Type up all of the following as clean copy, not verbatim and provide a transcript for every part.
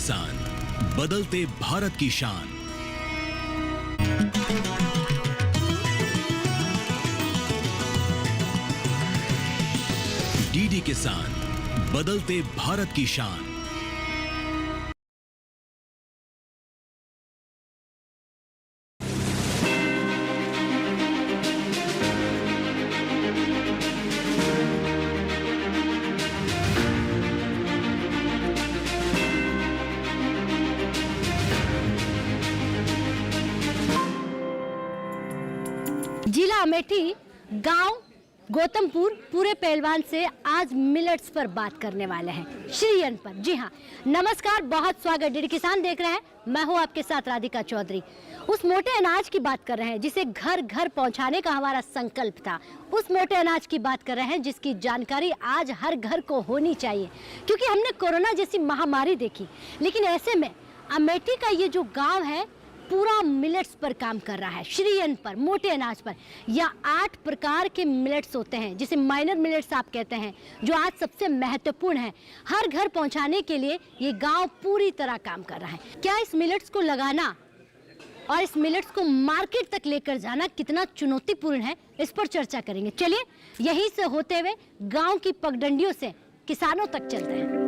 किसान, बदलते भारत की शान। डीडी किसान, बदलते भारत की शान। जिला अमेठी, गांव गौतमपुर, पूरे पहलवान से आज मिलेट्स पर बात करने वाले हैं, श्रीअन्न पर। जी हाँ, नमस्कार, बहुत स्वागत। डीडी किसान देख रहे हैं, मैं हूँ आपके साथ राधिका चौधरी। उस मोटे अनाज की बात कर रहे हैं जिसे घर घर पहुंचाने का हमारा संकल्प था। उस मोटे अनाज की बात कर रहे हैं जिसकी जानकारी आज हर घर को होनी चाहिए, क्योंकि हमने कोरोना जैसी महामारी देखी, लेकिन ऐसे में अमेठी का ये जो गाँव है पूरा मिलेट्स पर काम कर रहा है, श्रीअन्न पर, मोटे अनाज पर। या 8 प्रकार के मिलेट्स होते हैं जिसे माइनर मिलेट्स आप कहते हैं, जो आज सबसे महत्वपूर्ण है। हर घर पहुंचाने के लिए ये गांव पूरी तरह काम कर रहा है। क्या इस मिलेट्स को लगाना और इस मिलेट्स को मार्केट तक लेकर जाना कितना चुनौतीपूर्ण है, इस पर चर्चा करेंगे। चलिए यहीं से होते हुए गाँव की पगडंडियों से किसानों तक चलते हैं।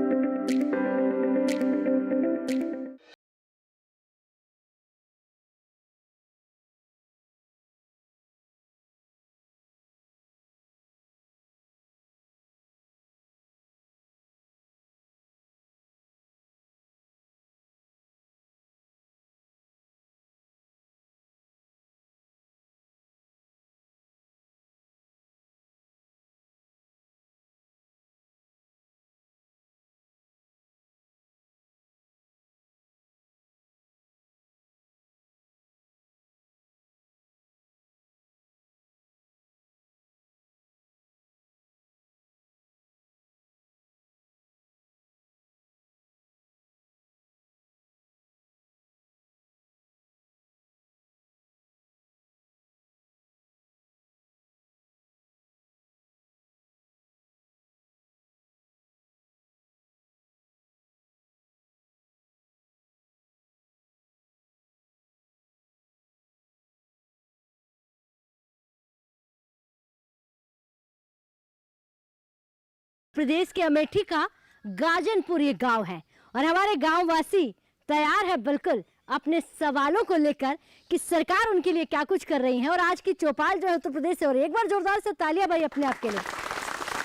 प्रदेश के अमेठी का गाजनपुर ये गांव है और हमारे गांव वासी तैयार है बिल्कुल अपने सवालों को लेकर कि सरकार उनके लिए क्या कुछ कर रही है। और आज की चौपाल जो है उत्तर प्रदेश से, और एक बार जोरदार से तालियां भाई अपने आप के लिए,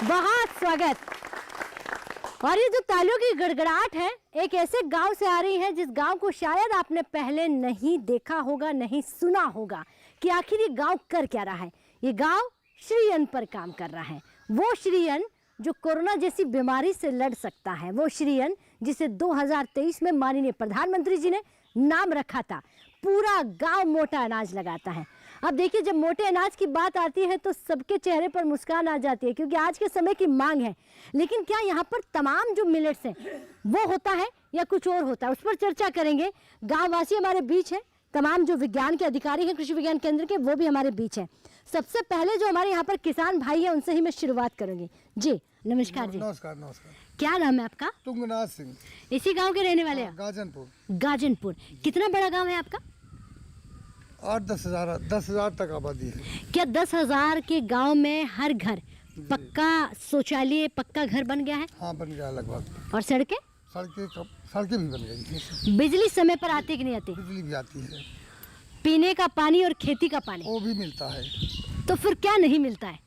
बहुत स्वागत। और ये जो तालियों की गड़गड़ाहट है एक ऐसे गांव से आ रही है जिस गांव को शायद आपने पहले नहीं देखा होगा, नहीं सुना होगा कि आखिर ये गांव कर क्या रहा है। ये गांव श्रीअन्न पर काम कर रहा है, वो श्रीअन्न जो कोरोना जैसी बीमारी से लड़ सकता है, वो श्रीअन्न जिसे 2023 में माननीय प्रधानमंत्री जी ने नाम रखा था। पूरा गांव मोटा अनाज लगाता है। अब देखिए, जब मोटे अनाज की बात आती है तो सबके चेहरे पर मुस्कान आ जाती है, क्योंकि आज के समय की मांग है। लेकिन क्या यहाँ पर तमाम जो मिलेट्स हैं वो होता है या कुछ और होता है, उस पर चर्चा करेंगे। गाँववासी हमारे बीच है, तमाम जो विज्ञान के अधिकारी हैं कृषि विज्ञान केंद्र के, वो भी हमारे बीच हैं। सबसे पहले जो हमारे यहाँ पर किसान भाई है उनसे ही मैं शुरुआत करूंगी। जी नमस्कार। जी नमस्कार। नमस्कार। क्या नाम है आपका? तुंगनाथ सिंह। इसी गांव के रहने वाले हैं? गाजनपुर। गाजनपुर। कितना बड़ा गांव है आपका? 8-10 हजार तक आबादी है। क्या 10,000 के गांव में हर घर पक्का शौचालय, पक्का घर बन गया है? हाँ, बन गया लगभग। और सड़कें सड़कें भी बन गई। बिजली समय पर आती कि नहीं आती? बिजली भी आती है। पीने का पानी और खेती का पानी वो भी मिलता है। तो फिर क्या नहीं मिलता है?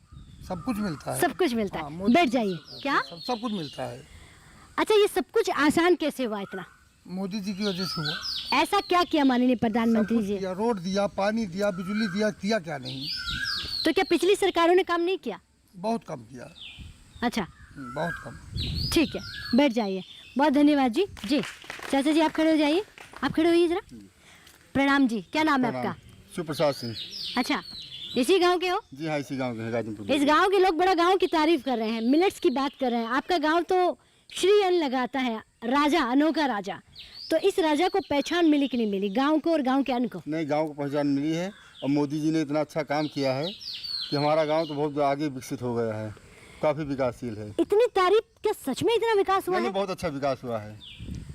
सब कुछ मिलता है। सब कुछ मिलता है। हाँ, बैठ जाइए। क्या सब कुछ मिलता है। अच्छा, ये सब कुछ आसान कैसे हुआ? इतना मोदी जी की वजह से हुआ। ऐसा क्या किया माननीय प्रधानमंत्री जी? रोड दिया, पानी दिया, बिजली दिया, किया क्या नहीं? तो क्या पिछली सरकारों ने काम नहीं किया? बहुत कम किया। अच्छा, बहुत कम। ठीक है, बैठ जाइए। बहुत धन्यवाद जी। जी चाचा जी, आप खड़े हो जाइए। आप खड़े होइए जरा। प्रणाम जी। क्या नाम है आपका? सुप्रसाद सिंह। अच्छा, इसी गांव के हो? जी हाँ, इसी गांव के हैं, गाजनपुर। इस गांव के लोग बड़ा गांव की तारीफ कर रहे हैं, मिलेट्स की बात कर रहे हैं। आपका गांव तो श्रीअन्न लगाता है, राजा, अनोखा राजा। तो इस राजा को पहचान मिली कि नहीं मिली, गांव को और गांव के अन्न को? नहीं, गांव को पहचान मिली है और मोदी जी ने इतना अच्छा काम किया है कि हमारा गांव तो बहुत आगे विकसित हो गया है, काफ़ी विकासशील है। इतनी तारीफ, क्या सच में इतना विकास हुआ है? बहुत अच्छा विकास हुआ है।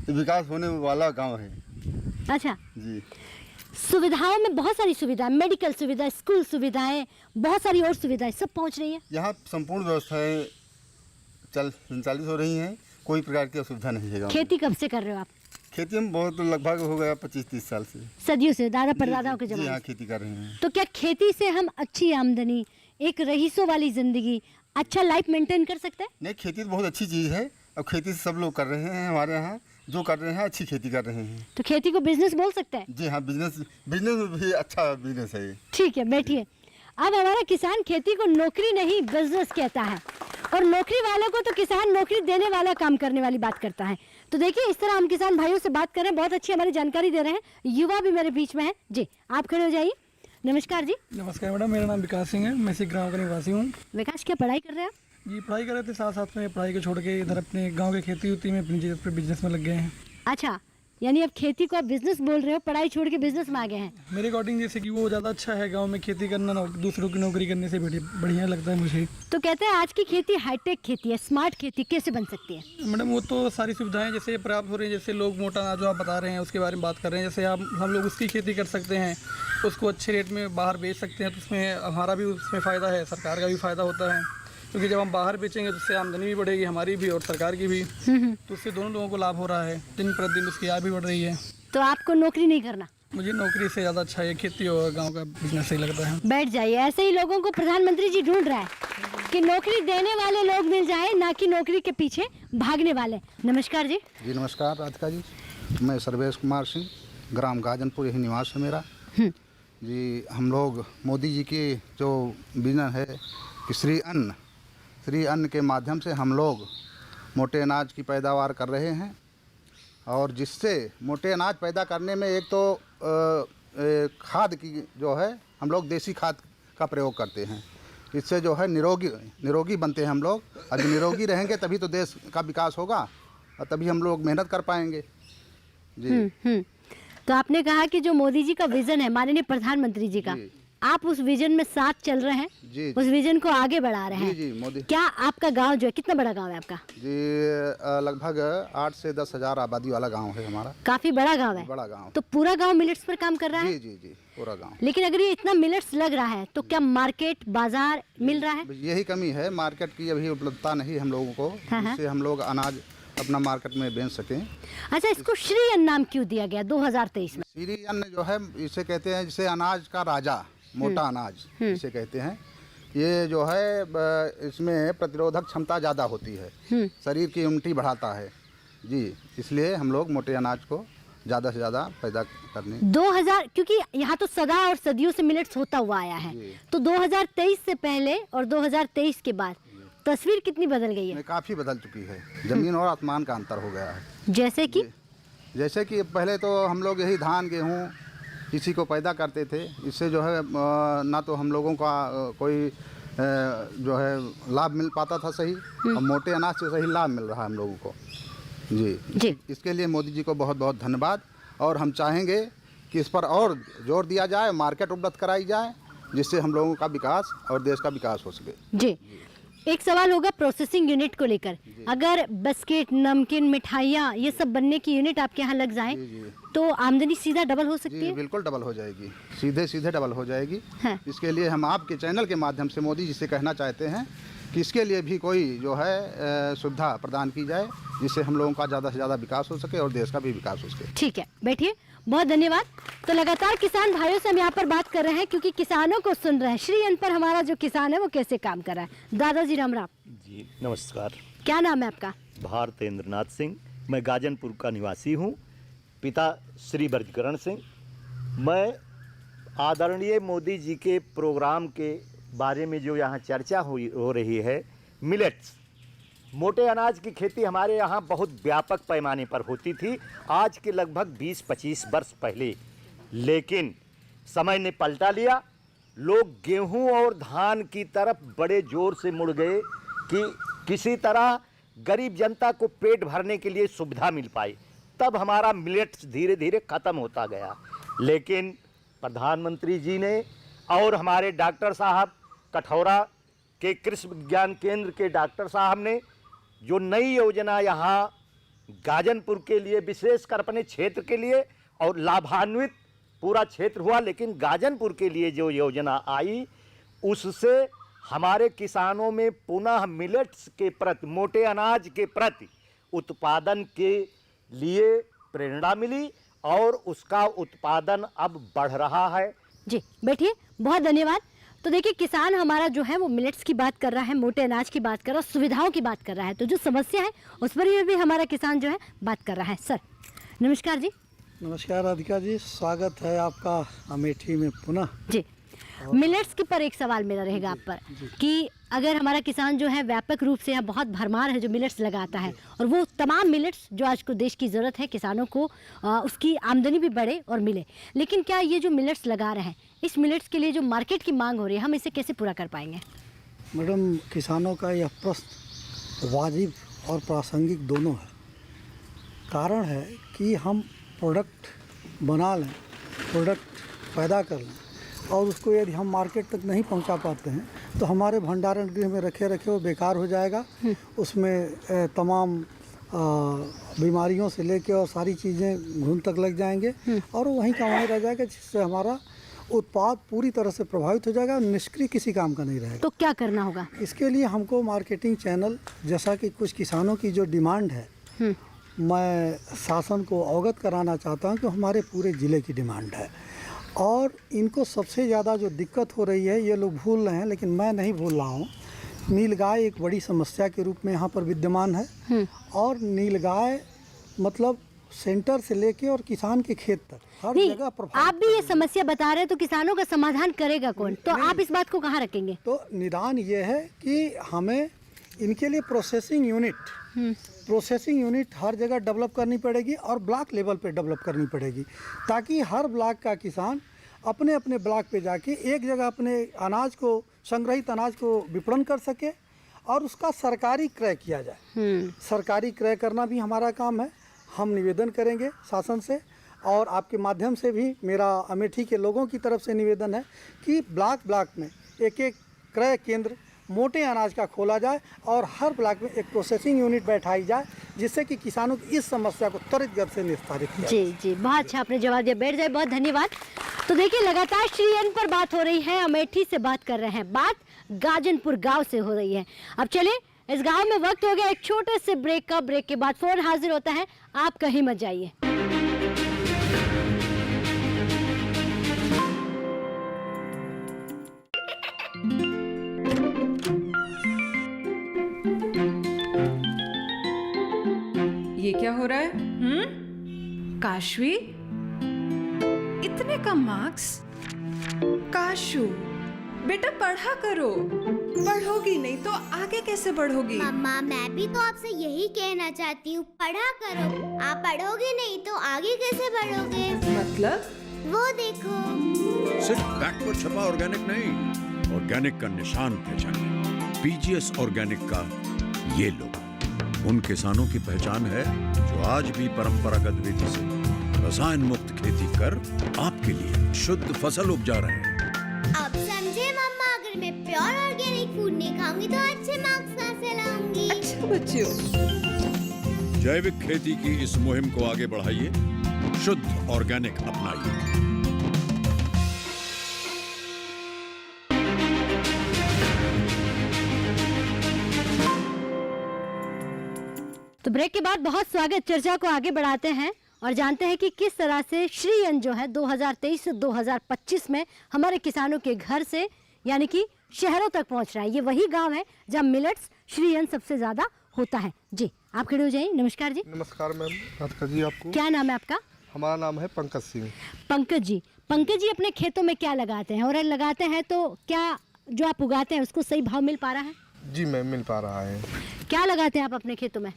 विकास होने वाला गांव है अच्छा, जी। सुविधाओं में बहुत सारी सुविधाएं, मेडिकल सुविधा, स्कूल सुविधाएं, बहुत सारी और सुविधाएं सब पहुंच रही हैं। यहाँ संपूर्ण व्यवस्थाएं संचालित हो रही हैं, कोई प्रकार की असुविधा नहीं है गाँव में। खेती कब से कर रहे हो आप? खेती में बहुत लगभग हो गया 25-30 साल से। सदियों से, दादा परदादाओं के जी जमाने हाँ, से। खेती कर रहे हैं। तो क्या खेती से हम अच्छी आमदनी, एक रईसों वाली जिंदगी, अच्छा लाइफ मेंटेन कर सकते हैं? नहीं, खेती तो बहुत अच्छी चीज़ है और खेती से सब लोग कर रहे हैं। हमारे यहाँ जो कर रहे हैं अच्छी खेती कर रहे हैं। तो खेती को बिजनेस बोल सकते हैं? जी हाँ, बिजनेस में भी अच्छा बिजनेस है ये। ठीक है, बैठिए। अब हमारा किसान खेती को नौकरी नहीं बिजनेस कहता है, और नौकरी वालों को तो किसान नौकरी देने वाला काम करने वाली बात करता है। तो देखिए, इस तरह हम किसान भाइयों से बात कर रहे हैं, बहुत अच्छी हमारी जानकारी दे रहे हैं। युवा भी मेरे बीच में है। जी, आप खड़े हो जाइए। नमस्कार जी। नमस्कार मैडम, मेरा नाम विकास सिंह है, मैं इसी गाँव का निवासी हूँ। विकास, क्या पढ़ाई कर रहे हैं आप? जी, पढ़ाई कर रहे थे, साथ साथ में पढ़ाई को छोड़ के इधर अपने गांव की खेती होती में अपनी जगह पे बिजनेस में लग गए हैं। अच्छा, यानी अब खेती को आप बिजनेस बोल रहे हो, पढ़ाई छोड़ के बिजनेस में आ गए हैं। मेरे अकॉर्डिंग जैसे कि वो ज़्यादा अच्छा है, गांव में खेती करना दूसरों की नौकरी करने से बढ़िया लगता है मुझे। तो कहते हैं आज की खेती हाईटेक खेती है, स्मार्ट खेती कैसे बन सकती है? मैडम, वो तो सारी सुविधाएं जैसे प्राप्त हो रही हैं, जैसे लोग मोटा अनाज जो आप बता रहे हैं उसके बारे में बात कर रहे हैं, जैसे हम लोग उसकी खेती कर सकते हैं, उसको अच्छे रेट में बाहर बेच सकते हैं, तो उसमें हमारा भी उसमें फ़ायदा है, सरकार का भी फ़ायदा होता है, क्योंकि जब हम बाहर बेचेंगे तो उससे आमदनी भी बढ़ेगी, हमारी भी और सरकार की भी, तो उससे दोनों लोगों को लाभ हो रहा है। दिन प्रतिदिन उसकी आय भी बढ़ रही है। तो आपको नौकरी नहीं करना? मुझे नौकरी से ज़्यादा अच्छा है खेती और गांव का बिजनेस सही लगता है। बैठ जाइए। ऐसे ही लोगों को प्रधानमंत्री जी ढूंढ रहा है कि नौकरी देने वाले लोग मिल जाए, ना कि नौकरी के पीछे भागने वाले। नमस्कार जी। जी नमस्कार राधिका जी, मैं सर्वेश कुमार सिंह, ग्राम गाजनपुर, यही निवास है मेरा। जी, हम लोग मोदी जी की जो विजन है कि श्री अन्न के माध्यम से हम लोग मोटे अनाज की पैदावार कर रहे हैं, और जिससे मोटे अनाज पैदा करने में एक तो खाद की जो है हम लोग देसी खाद का प्रयोग करते हैं। इससे जो है निरोगी बनते हैं हम लोग, और निरोगी रहेंगे तभी तो देश का विकास होगा और तभी हम लोग मेहनत कर पाएंगे जी। तो आपने कहा कि जो मोदी जी का विजन है, माननीय प्रधानमंत्री जी का, आप उस विजन में साथ चल रहे हैं, जी, उस विजन को आगे बढ़ा रहे हैं। जी मोदी। क्या आपका गांव जो है, कितना बड़ा गांव है आपका? जी, लगभग 8 से 10 हज़ार आबादी वाला गांव है हमारा। काफी बड़ा गांव है। बड़ा गांव। तो पूरा गांव मिलेट्स पर काम कर रहा है? जी पूरा गांव। लेकिन अगर ये इतना मिलेट्स लग रहा है तो क्या मार्केट, बाजार मिल रहा है? यही कमी है, मार्केट की अभी उपलब्धता नहीं हम लोगों को, जिससे हम लोग अनाज अपना मार्केट में बेच सकें। अच्छा, इसको श्री अन्न नाम क्यों दिया गया 2023 में? श्री अन्न जो है इसे कहते हैं, जिसे अनाज का राजा, मोटा अनाज इसे कहते हैं। ये जो है इसमें प्रतिरोधक क्षमता ज़्यादा होती है, शरीर की इम्यूनिटी बढ़ाता है जी, इसलिए हम लोग मोटे अनाज को ज़्यादा से ज़्यादा पैदा करने 2000, क्योंकि यहाँ तो सदा और सदियों से मिलेट्स होता हुआ आया है, तो 2023 से पहले और 2023 के बाद तस्वीर कितनी बदल गई है? काफ़ी बदल चुकी है, जमीन और आसमान का अंतर हो गया है। जैसे कि पहले तो हम लोग यही धान गेहूँ इसी को पैदा करते थे, इससे जो है ना तो हम लोगों का कोई जो है लाभ मिल पाता था सही, और मोटे अनाज से सही लाभ मिल रहा है हम लोगों को जी। इसके लिए मोदी जी को बहुत बहुत धन्यवाद, और हम चाहेंगे कि इस पर और जोर दिया जाए, मार्केट उपलब्ध कराई जाए, जिससे हम लोगों का विकास और देश का विकास हो सके जी। एक सवाल होगा प्रोसेसिंग यूनिट को लेकर, अगर बिस्किट, नमकीन, मिठाइयाँ ये सब बनने की यूनिट आपके यहाँ लग जाए तो आमदनी सीधा डबल हो सकती है? बिल्कुल डबल हो जाएगी, सीधे डबल हो जाएगी। इसके लिए हम आपके चैनल के माध्यम से मोदी जी से कहना चाहते हैं कि इसके लिए भी कोई जो है सुविधा प्रदान की जाए, जिससे हम लोगों का ज़्यादा से ज़्यादा विकास हो सके और देश का भी विकास हो सके। ठीक है, बैठिए। बहुत धन्यवाद। तो लगातार किसान भाइयों से हम यहाँ पर बात कर रहे हैं, क्योंकि किसानों को सुन रहे हैं। श्री अन्न पर हमारा जो किसान है वो कैसे काम कर रहा है। दादाजी राम राम जी, नमस्कार। क्या नाम है आपका? भारतेंद्र नाथ सिंह, मैं गाजनपुर का निवासी हूँ। पिता श्री ब्रजकरण सिंह। मैं आदरणीय मोदी जी के प्रोग्राम के बारे में जो यहाँ चर्चा हो रही है, मिलेट्स, मोटे अनाज की खेती हमारे यहाँ बहुत व्यापक पैमाने पर होती थी आज के लगभग 20-25 वर्ष पहले, लेकिन समय ने पलटा लिया। लोग गेहूं और धान की तरफ बड़े जोर से मुड़ गए कि किसी तरह गरीब जनता को पेट भरने के लिए सुविधा मिल पाए। तब हमारा मिलेट्स धीरे धीरे ख़त्म होता गया, लेकिन प्रधानमंत्री जी ने और हमारे डॉक्टर साहब, कठौरा के कृषि विज्ञान केंद्र के डॉक्टर साहब ने जो नई योजना यहाँ गाजनपुर के लिए, विशेषकर अपने क्षेत्र के लिए, और लाभान्वित पूरा क्षेत्र हुआ। लेकिन गाजनपुर के लिए जो योजना आई उससे हमारे किसानों में पुनः मिलेट्स के प्रति, मोटे अनाज के प्रति उत्पादन के लिए प्रेरणा मिली और उसका उत्पादन अब बढ़ रहा है। जी बैठिए, बहुत धन्यवाद। तो देखिए, किसान हमारा जो है वो मिलेट्स की बात कर रहा है, मोटे अनाज की बात कर रहा है, सुविधाओं की बात कर रहा है। तो जो समस्या है उस पर भी हमारा किसान जो है बात कर रहा है। सर नमस्कार जी। नमस्कार राधिका जी, स्वागत है आपका अमेठी में पुनः। जी, मिलेट्स के पर एक सवाल मेरा रहेगा आप पर कि अगर हमारा किसान जो है व्यापक रूप से यहाँ बहुत भरमार है जो मिलेट्स लगाता है, और वो तमाम मिलेट्स जो आज को देश की ज़रूरत है, किसानों को उसकी आमदनी भी बढ़े और मिले, लेकिन क्या ये जो मिलेट्स लगा रहे हैं, इस मिलेट्स के लिए जो मार्केट की मांग हो रही है, हम इसे कैसे पूरा कर पाएंगे? मैडम, किसानों का यह प्रश्न वाजिब और प्रासंगिक दोनों है। कारण है कि हम प्रोडक्ट बना लें, प्रोडक्ट पैदा कर लें, और उसको यदि हम मार्केट तक नहीं पहुंचा पाते हैं तो हमारे भंडारण गृह में रखे वो बेकार हो जाएगा। उसमें तमाम बीमारियों से लेके और सारी चीज़ें घुन तक लग जाएंगे और वहीं का वहीं रह जाएगा, जिससे हमारा उत्पाद पूरी तरह से प्रभावित हो जाएगा और निष्क्रिय किसी काम का नहीं रहेगा। तो क्या करना होगा इसके लिए? हमको मार्केटिंग चैनल, जैसा कि कुछ किसानों की जो डिमांड है, मैं शासन को अवगत कराना चाहता हूं कि हमारे पूरे ज़िले की डिमांड है, और इनको सबसे ज़्यादा जो दिक्कत हो रही है, ये लोग भूल रहे हैं लेकिन मैं नहीं भूल रहा हूँ। नीलगाय एक बड़ी समस्या के रूप में यहाँ पर विद्यमान है, और नीलगाय मतलब सेंटर से लेके और किसान के खेत तक हर जगह प्रभाव। आप भी ये समस्या बता रहे हैं, तो किसानों का समाधान करेगा कौन? तो आप इस बात को कहाँ रखेंगे? तो निदान ये है कि हमें इनके लिए प्रोसेसिंग यूनिट हर जगह डेवलप करनी पड़ेगी और ब्लॉक लेवल पे डेवलप करनी पड़ेगी, ताकि हर ब्लॉक का किसान अपने अपने ब्लॉक पे जाके एक जगह अपने अनाज को, संग्रहित अनाज को विपणन कर सके और उसका सरकारी क्रय किया जाए। सरकारी क्रय करना भी हमारा काम है। हम निवेदन करेंगे शासन से, और आपके माध्यम से भी मेरा अमेठी के लोगों की तरफ से निवेदन है कि ब्लॉक में एक एक क्रय केंद्र मोटे अनाज का खोला जाए और हर ब्लॉक में एक प्रोसेसिंग यूनिट बैठाई जाए, जिससे कि किसानों की इस समस्या को त्वरित गति से निस्तारित किया जाए। जी, बहुत अच्छा आपने जवाब दिया। बैठ जाए, बहुत धन्यवाद। तो देखिए, लगातार श्री अन्न पर बात हो रही है, अमेठी से बात कर रहे हैं, बात गाजनपुर गांव से हो रही है। अब चले इस गांव में, वक्त हो गया एक छोटे से ब्रेक का। ब्रेक के बाद फोन हाजिर होता है, आप कहीं मत जाइए। ये क्या हो रहा है? काशवी, इतने कम मार्क्स? काशू बेटा, पढ़ा करो। पढ़ोगी नहीं तो आगे कैसे बढ़ोगी? मम्मा, मैं भी तो आपसे यही कहना चाहती हूँ, पढ़ा करो। आप पढ़ोगे नहीं तो आगे कैसे बढ़ोगे? मतलब? वो देखो, सिर्फ बैक पर छपा ऑर्गेनिक नहीं, ऑर्गेनिक का निशान पहचानिए। पीजीएस ऑर्गेनिक का ये लोगो उन किसानों की पहचान है जो आज भी परंपरागत विधि से रसायन मुक्त खेती कर आपके लिए शुद्ध फसल उपजा रहे हैं। अब समझे मम्मा, अगर मैं प्योर ऑर्गेनिक फूड नहीं खाऊंगी तो अच्छे मार्क्स कहाँ से लाऊंगी? अच्छा बच्चों, जैविक खेती की इस मुहिम को आगे बढ़ाइए, शुद्ध ऑर्गेनिक अपनाइए। तो ब्रेक के बाद बहुत स्वागत। चर्चा को आगे बढ़ाते हैं और जानते हैं कि किस तरह से श्री अन्न जो है 2023 से 2025 में हमारे किसानों के घर से यानी कि शहरों तक पहुंच रहा है। ये वही गांव है जहां मिलेट्स, श्री अन्न सबसे ज्यादा होता है। जी, आप खड़े हो जाइए। नमस्कार जी। नमस्कार मैम, राधिका जी। आपको क्या नाम है आपका? हमारा नाम है पंकज सिंह। पंकज जी, अपने खेतों में क्या लगाते हैं, और अगर लगाते हैं तो क्या जो आप उगाते हैं उसको सही भाव मिल पा रहा है? जी मैम, मिल पा रहा है। क्या लगाते हैं आप अपने खेतों में?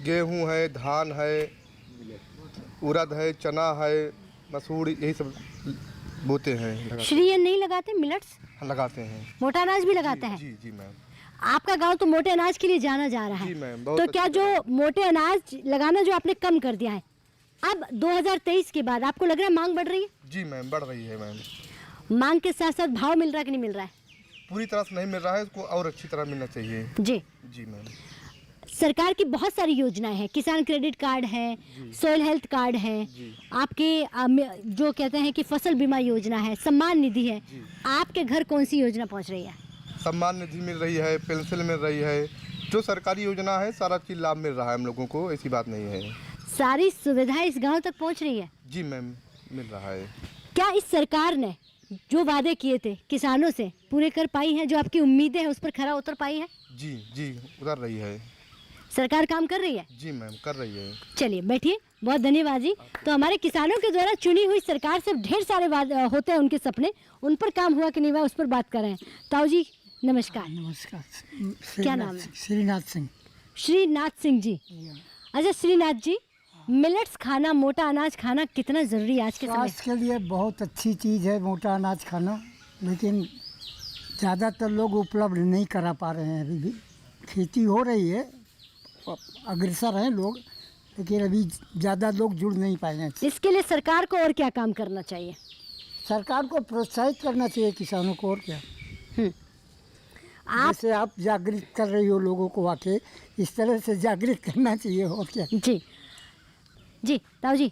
गेहूँ है, धान है, उड़द है, चना है, मसूर, यही सब बोते हैं। श्री अन्न नहीं लगाते, मिलेट्स लगाते हैं। मोटा अनाज भी लगाते हैं? जी जी मैम। आपका गांव तो मोटे अनाज के लिए जाना जा रहा है। जी मैम, तो क्या जो मोटे अनाज लगाना जो आपने कम कर दिया है, अब 2023 के बाद आपको लग रहा है मांग बढ़ रही है? जी मैम, बढ़ रही है मैम। मांग के साथ साथ भाव मिल रहा है कि नहीं मिल रहा है? पूरी तरह से नहीं मिल रहा है, उसको और अच्छी तरह मिलना चाहिए। जी जी मैम। सरकार की बहुत सारी योजनाएं हैं, किसान क्रेडिट कार्ड है, सोयल हेल्थ कार्ड है, आपके जो कहते हैं कि फसल बीमा योजना है, सम्मान निधि है। आपके घर कौन सी योजना पहुंच रही है? सम्मान निधि मिल रही है, पेंशन मिल रही है, जो सरकारी योजना है सारा चीज़ लाभ मिल रहा है हम लोगों को, ऐसी बात नहीं है। सारी सुविधाएं इस गांव तक पहुंच रही है? जी मैम, मिल रहा है। क्या इस सरकार ने जो वादे किए थे किसानों से पूरे कर पाई हैं? जो आपकी उम्मीदें हैं उस पर खरा उतर पाई है? जी उतर रही है। सरकार काम कर रही है? जी मैम, कर रही है। चलिए बैठिए, बहुत धन्यवाद जी। तो हमारे किसानों के द्वारा चुनी हुई सरकार से ढेर सारे होते हैं उनके सपने, उन पर काम हुआ कि नहीं हुआ उस पर बात कर रहे हैं। ताऊ जी नमस्कार। नमस्कार। क्या नाम है? श्रीनाथ सिंह। श्रीनाथ सिंह जी। अच्छा श्रीनाथ जी, मिलेट्स खाना, मोटा अनाज खाना कितना ज़रूरी है आज के समय? स्वास्थ्य के लिए बहुत अच्छी चीज़ है मोटा अनाज खाना, लेकिन ज़्यादातर लोग उपलब्ध नहीं करा पा रहे हैं। अभी भी खेती हो रही है, अग्रसर हैं लोग, लेकिन अभी ज़्यादा लोग जुड़ नहीं पाए हैं। इसके लिए सरकार को और क्या काम करना चाहिए? सरकार को प्रोत्साहित करना चाहिए किसानों को, और क्या। आप जैसे आप जागृत कर रही हो लोगों को, आके इस तरह से जागृत करना चाहिए, और क्या। जी ताऊ जी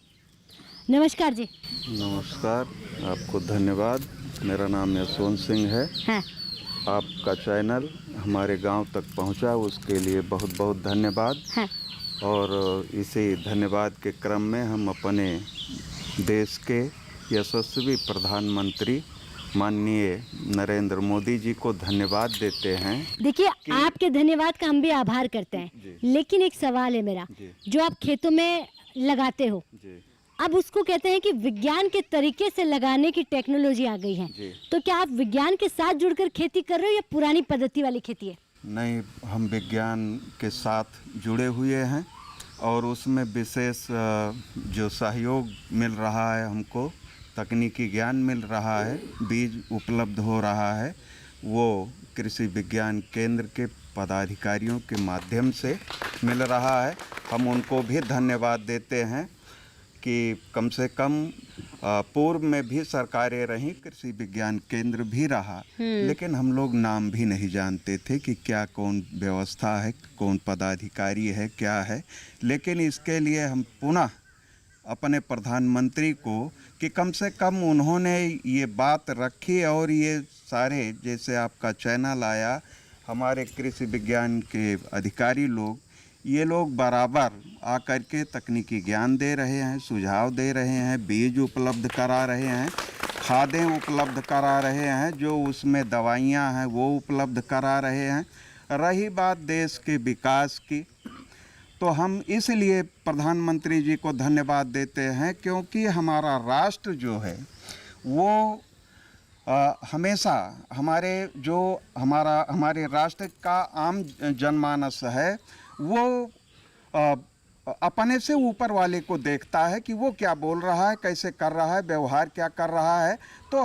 नमस्कार जी। नमस्कार, आपको धन्यवाद। मेरा नाम यशवंत सिंह है। आपका चैनल हमारे गांव तक पहुंचा, उसके लिए बहुत बहुत धन्यवाद। और इसी धन्यवाद के क्रम में हम अपने देश के यशस्वी प्रधानमंत्री माननीय नरेंद्र मोदी जी को धन्यवाद देते हैं। देखिए आपके धन्यवाद का हम भी आभार करते हैं, लेकिन एक सवाल है मेरा, जो आप खेतों में लगाते हो अब उसको कहते हैं कि विज्ञान के तरीके से लगाने की टेक्नोलॉजी आ गई है, तो क्या आप विज्ञान के साथ जुड़कर खेती कर रहे हो या पुरानी पद्धति वाली खेती है? नहीं, हम विज्ञान के साथ जुड़े हुए हैं और उसमें विशेष जो सहयोग मिल रहा है हमको, तकनीकी ज्ञान मिल रहा है, बीज उपलब्ध हो रहा है, वो कृषि विज्ञान केंद्र के पदाधिकारियों के माध्यम से मिल रहा है। हम उनको भी धन्यवाद देते हैं कि कम से कम पूर्व में भी सरकारें रहीं, कृषि विज्ञान केंद्र भी रहा, लेकिन हम लोग नाम भी नहीं जानते थे कि क्या कौन व्यवस्था है, कौन पदाधिकारी है, क्या है। लेकिन इसके लिए हम पुनः अपने प्रधानमंत्री को कि कम से कम उन्होंने ये बात रखी और ये सारे जैसे आपका चैनल आया, हमारे कृषि विज्ञान के अधिकारी लोग, ये लोग बराबर आकर के तकनीकी ज्ञान दे रहे हैं, सुझाव दे रहे हैं, बीज उपलब्ध करा रहे हैं, खादें उपलब्ध करा रहे हैं, जो उसमें दवाइयाँ हैं वो उपलब्ध करा रहे हैं। रही बात देश के विकास की, तो हम इसलिए प्रधानमंत्री जी को धन्यवाद देते हैं क्योंकि हमारा राष्ट्र जो है वो हमेशा हमारे राष्ट्र का आम जनमानस है वो अपने से ऊपर वाले को देखता है कि वो क्या बोल रहा है, कैसे कर रहा है, व्यवहार क्या कर रहा है। तो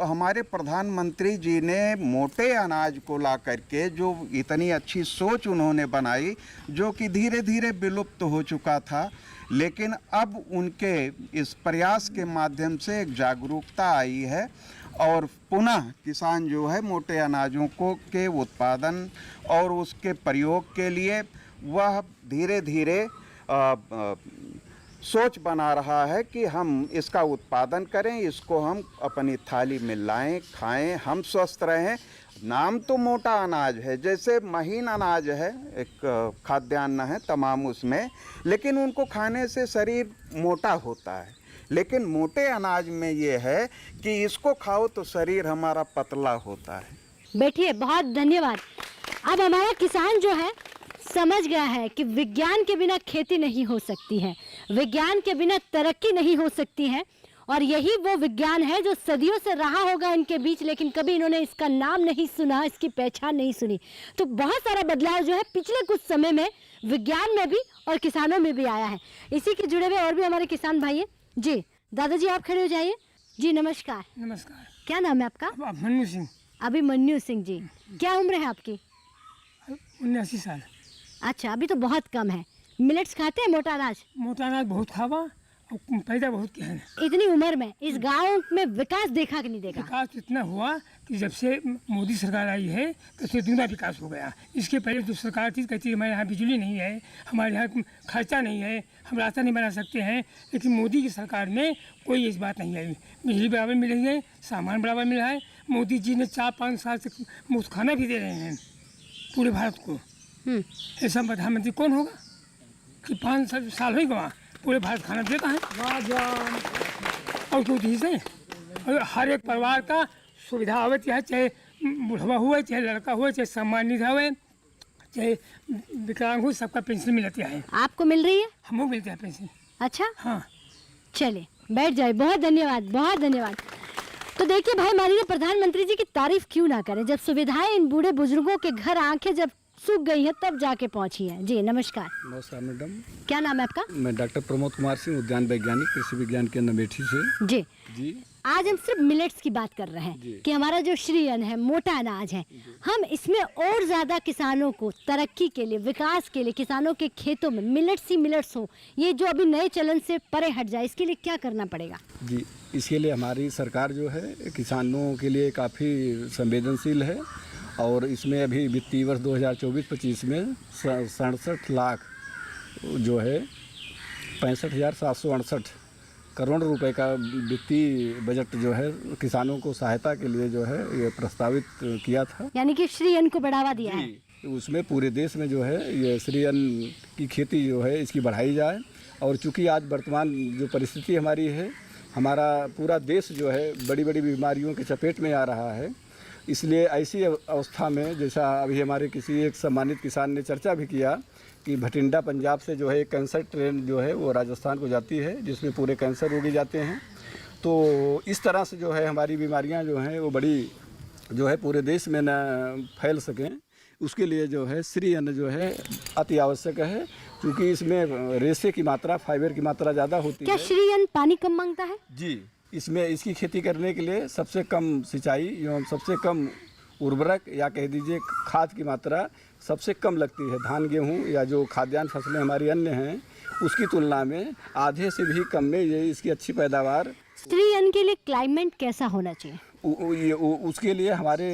हमारे प्रधानमंत्री जी ने मोटे अनाज को ला करके जो इतनी अच्छी सोच उन्होंने बनाई, जो कि धीरे धीरे विलुप्त हो चुका था, लेकिन अब उनके इस प्रयास के माध्यम से एक जागरूकता आई है और पुनः किसान जो है मोटे अनाजों के उत्पादन और उसके प्रयोग के लिए वह धीरे धीरे सोच बना रहा है कि हम इसका उत्पादन करें, इसको हम अपनी थाली में लाएं, खाएं, हम स्वस्थ रहें। नाम तो मोटा अनाज है, जैसे महीन अनाज है, एक खाद्यान्न है तमाम उसमें, लेकिन उनको खाने से शरीर मोटा होता है। लेकिन मोटे अनाज में ये है कि इसको खाओ तो शरीर हमारा पतला होता है। बैठिए, बहुत धन्यवाद। अब हमारा किसान जो है समझ गया है कि विज्ञान के बिना खेती नहीं हो सकती है, विज्ञान के बिना तरक्की नहीं हो सकती है, और यही वो विज्ञान है जो सदियों से रहा होगा इनके बीच, लेकिन कभी इन्होंने इसका नाम नहीं सुना, इसकी पहचान नहीं सुनी। तो बहुत सारा बदलाव जो है पिछले कुछ समय में विज्ञान में भी और किसानों में भी आया है। इसी के जुड़े हुए और भी हमारे किसान भाई हैं। जी दादाजी आप खड़े हो जाइए। जी नमस्कार। नमस्कार। क्या नाम है आपका? मन्नू सिंह। अभिमन्यु सिंह जी। क्या उम्र है आपकी? 79 साल। अच्छा, अभी तो बहुत कम है। मिलेट्स खाते हैं, मोटा अनाज? मोटा अनाज बहुत खावा, पैदा बहुत किया है। इतनी उम्र में इस गांव में विकास देखा कि नहीं देखा? विकास इतना हुआ कि जब से मोदी सरकार आई है तब से दूना विकास हो गया। इसके पहले जो सरकार थी कहती है हमारे यहाँ बिजली नहीं है, हमारे यहाँ खर्चा नहीं है, हम रास्ता नहीं बना सकते हैं, लेकिन मोदी की सरकार में कोई इस बात नहीं आई। बिजली बराबर मिल रही है, सामान बराबर मिल रहा है। मोदी जी ने 4-5 साल से मुफ्त खाना भी दे रहे हैं पूरे भारत को। ऐसा प्रधानमंत्री कौन होगा कि 5 साल हो गवा पूरे भारत खाना देता है। और क्यों चीज़ है, और हर एक परिवार का सुविधा होती है, चाहे बुढ़वा हुए, चाहे लड़का हुए, चाहे सम्मानित हुए, चाहे विकलांग हो, सबका पेंशन मिलती है। आपको मिल रही है? हमको मिलता है पेंशन। अच्छा, हाँ। चलिए बैठ जाए। बहुत धन्यवाद, बहुत धन्यवाद। तो देखिए भाई, माननीय प्रधानमंत्री जी की तारीफ क्यों ना करें, जब सुविधाएं इन बूढ़े बुजुर्गों के घर आंखें जब सूख गई है तब जाके पहुंची है। जी नमस्कार। नमस्कार मैडम। क्या नाम है आपका? मैं डॉक्टर प्रमोद कुमार सिंह, उद्यान वैज्ञानिक, कृषि विज्ञान केंद्र अमेठी से। जी जी। आज हम सिर्फ मिलेट्स की बात कर रहे हैं कि हमारा जो श्री अन्न है, मोटा अनाज है, हम इसमें और ज़्यादा किसानों को तरक्की के लिए, विकास के लिए, किसानों के खेतों में मिलेट्स ही मिलेट्स हो, ये जो अभी नए चलन से परे हट जाए, इसके लिए क्या करना पड़ेगा? जी, इसके लिए हमारी सरकार जो है किसानों के लिए काफ़ी संवेदनशील है और इसमें अभी वित्तीय वर्ष 2024-25 में 67 लाख जो है 65,768 करोड़ रुपए का वित्तीय बजट जो है किसानों को सहायता के लिए जो है ये प्रस्तावित किया था। यानी कि श्री अन्न को बढ़ावा दिया है। उसमें पूरे देश में जो है ये श्री अन्न की खेती जो है इसकी बढ़ाई जाए। और चूंकि आज वर्तमान जो परिस्थिति हमारी है, हमारा पूरा देश जो है बड़ी बड़ी बीमारियों के चपेट में आ रहा है, इसलिए ऐसी अवस्था में जैसा अभी हमारे किसी एक सम्मानित किसान ने चर्चा भी किया कि भटिंडा पंजाब से जो है एक कैंसर ट्रेन जो है वो राजस्थान को जाती है, जिसमें पूरे कैंसर रोगी जाते हैं। तो इस तरह से जो है हमारी बीमारियां जो हैं वो बड़ी जो है पूरे देश में न फैल सकें, उसके लिए जो है श्री अन्न जो है अति आवश्यक है, क्योंकि इसमें रेशे की मात्रा, फाइबर की मात्रा ज़्यादा होती है। क्या श्री अन्न पानी कम मांगता है? जी, इसमें इसकी खेती करने के लिए सबसे कम सिंचाई एवं सबसे कम उर्वरक या कह दीजिए खाद की मात्रा सबसे कम लगती है। धान, गेहूं या जो खाद्यान्न फसलें हमारी अन्य हैं उसकी तुलना में आधे से भी कम में ये इसकी अच्छी पैदावार। श्री अन्न के लिए क्लाइमेट कैसा होना चाहिए? उसके लिए हमारे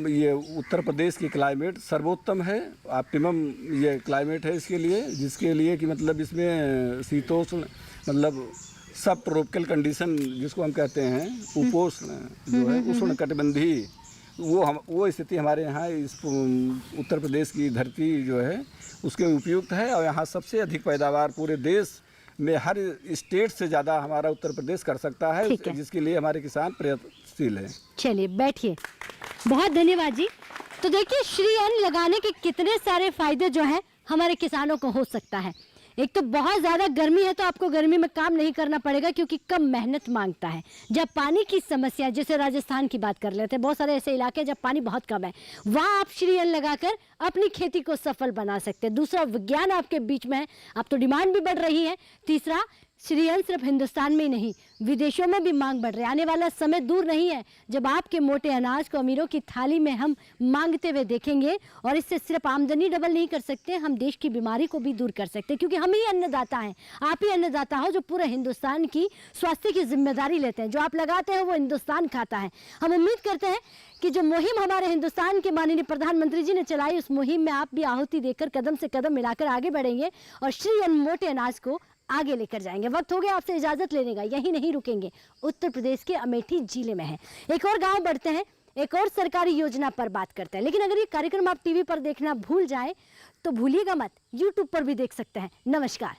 ये उत्तर प्रदेश की क्लाइमेट सर्वोत्तम है, ऑप्टिमम ये क्लाइमेट है इसके लिए, जिसके लिए कि मतलब इसमें शीतोष्ण मतलब सब ट्रॉपिकल कंडीशन जिसको हम कहते हैं, उपोष्ण जो है उष्ण कटिबंधी, वो स्थिति हमारे यहाँ इस उत्तर प्रदेश की धरती जो है उसके उपयुक्त है। और यहाँ सबसे अधिक पैदावार पूरे देश में हर स्टेट से ज़्यादा हमारा उत्तर प्रदेश कर सकता है, जिसके लिए हमारे किसान प्रयत्नशील हैं। चलिए बैठिए, बहुत धन्यवाद जी। तो देखिए श्री अन्न लगाने के कितने सारे फायदे जो हैं हमारे किसानों को हो सकता है। एक तो बहुत ज़्यादा गर्मी है तो आपको गर्मी में काम नहीं करना पड़ेगा क्योंकि कम मेहनत मांगता है। जब पानी की समस्या, जैसे राजस्थान की बात कर लेते हैं, बहुत सारे ऐसे इलाके जब पानी बहुत कम है, वहाँ आप श्री अन्न लगाकर अपनी खेती को सफल बना सकते हैं। दूसरा, विज्ञान आपके बीच में है, अब तो डिमांड भी बढ़ रही है। तीसरा, श्री अन्न सिर्फ हिंदुस्तान में ही नहीं, विदेशों में भी मांग बढ़ रही है। आने वाला समय दूर नहीं है जब आपके मोटे अनाज को अमीरों की थाली में हम मांगते हुए देखेंगे। और इससे सिर्फ आमदनी डबल नहीं कर सकते, हम देश की बीमारी को भी दूर कर सकते हैं, क्योंकि हम ही अन्नदाता हैं। आप ही अन्नदाता हो जो पूरे हिंदुस्तान की स्वास्थ्य की जिम्मेदारी लेते हैं। जो आप लगाते हैं वो हिंदुस्तान खाता है। हम उम्मीद करते हैं कि जो मुहिम हमारे हिंदुस्तान के माननीय प्रधानमंत्री जी ने चलाई, उस मुहिम में आप भी आहुति देकर कदम से कदम मिलाकर आगे बढ़ेंगे और श्री अन्न मोटे अनाज को आगे लेकर जाएंगे। वक्त हो गया आपसे इजाजत लेने का, यही नहीं रुकेंगे, उत्तर प्रदेश के अमेठी जिले में है। एक और गांव बढ़ते हैं, एक और सरकारी योजना पर बात करते हैं। लेकिन अगर ये कार्यक्रम आप टीवी पर देखना भूल जाए तो भूलिएगा मत, यूट्यूब पर भी देख सकते हैं। नमस्कार।